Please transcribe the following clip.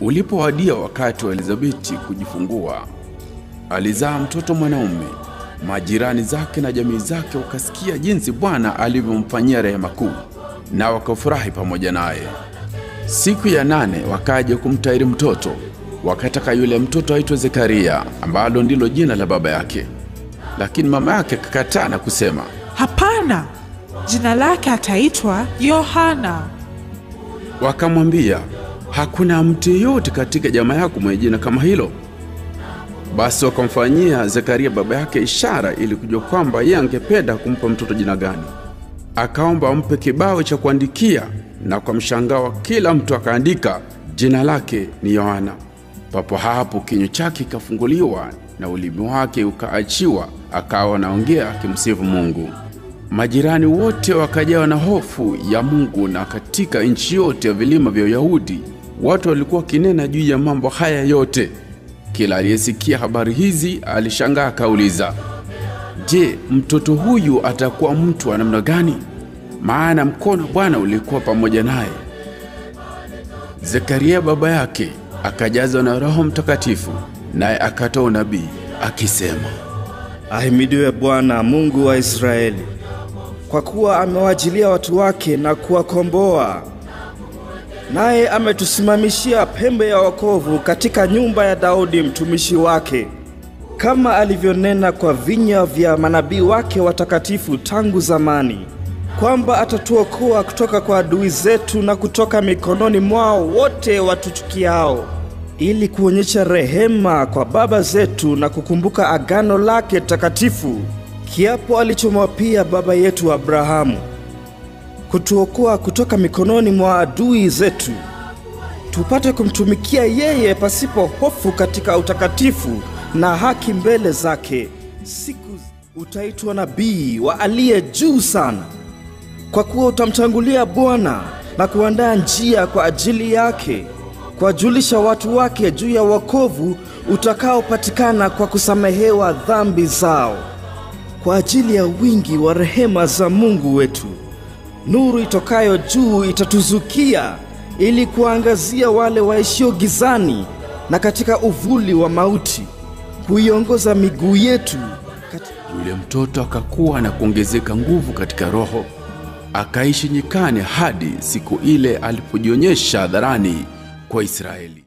Ulipowadia wakati wa Elizabeti kujifungua, alizaa mtoto mwanaume. Majirani zake na jamii zake wakasikia jinsi Bwana alivyomfanyia rehema kuu, na wakafurahi pamoja naye. Siku ya 8 wakaja kumtahiri mtoto. Wakataka yule mtoto aitwe Zekaria, ambalo ndilo jina la baba yake. Lakini mama yake akakataa na kusema, "Hapana, jina lake ataitwa Yohana." Wakamwambia, "Hakuna mtu yeyote katika jamaa yako mwenye jina kama hilo." Basi wakamfanyia Zekaria baba yake ishara ili kujua kwamba yeye angependa kumpa mtoto jina gani. Akaomba ampe kibao cha kuandikia, na kwa mshangao kila mtu akaandika jina lake ni Yohana. Papo hapo kinywa chake kikafunguliwa na ulimi wake ukaachiwa, akawa anaongea akimsifu Mungu. Majirani wote wakajawa na hofu ya Mungu, na katika nchi yote ya vilima vya Uyahudi watu walikuwa kinena juu ya mambo haya yote. Kila aliyesikia habari hizi alishangaa, akauliza, "Je, mtoto huyu atakuwa mtu wa namna gani? Maana mkono wa Bwana ulikuwa pamoja naye." Zekaria baba yake akajazwa na Roho Mtakatifu, naye akatoa unabii akisema, "Ahimidiwe Bwana Mungu wa Israeli, kwa kuwa amewajilia watu wake na kuwakomboa. Naye ametusimamishia pembe ya wokovu katika nyumba ya Daudi mtumishi wake, kama alivyonena kwa vinywa vya manabii wake watakatifu tangu zamani, kwamba atatuokoa kutoka kwa adui zetu na kutoka mikononi mwao wote watuchukiao, ili kuonyesha rehema kwa baba zetu na kukumbuka agano lake takatifu, kiapo alichomwapia baba yetu Abrahamu, kutuokoa kutoka mikononi mwa adui zetu, tupate kumtumikia yeye pasipo hofu katika utakatifu na haki mbele zake. Siku utaitwa nabii wa aliye juu sana, kwa kuwa utamtangulia Bwana na kuandaa njia kwa ajili yake, kuwajulisha watu wake juu ya wokovu utakaopatikana kwa kusamehewa dhambi zao, kwa ajili ya wingi wa rehema za Mungu wetu. Nuru itokayo juu itatuzukia, ili kuangazia wale waishio gizani na katika uvuli wa mauti, kuiongoza miguu yetu." Yule mtoto akakuwa na kuongezeka nguvu katika roho, akaishi nyikani hadi siku ile alipojionyesha hadharani kwa Israeli.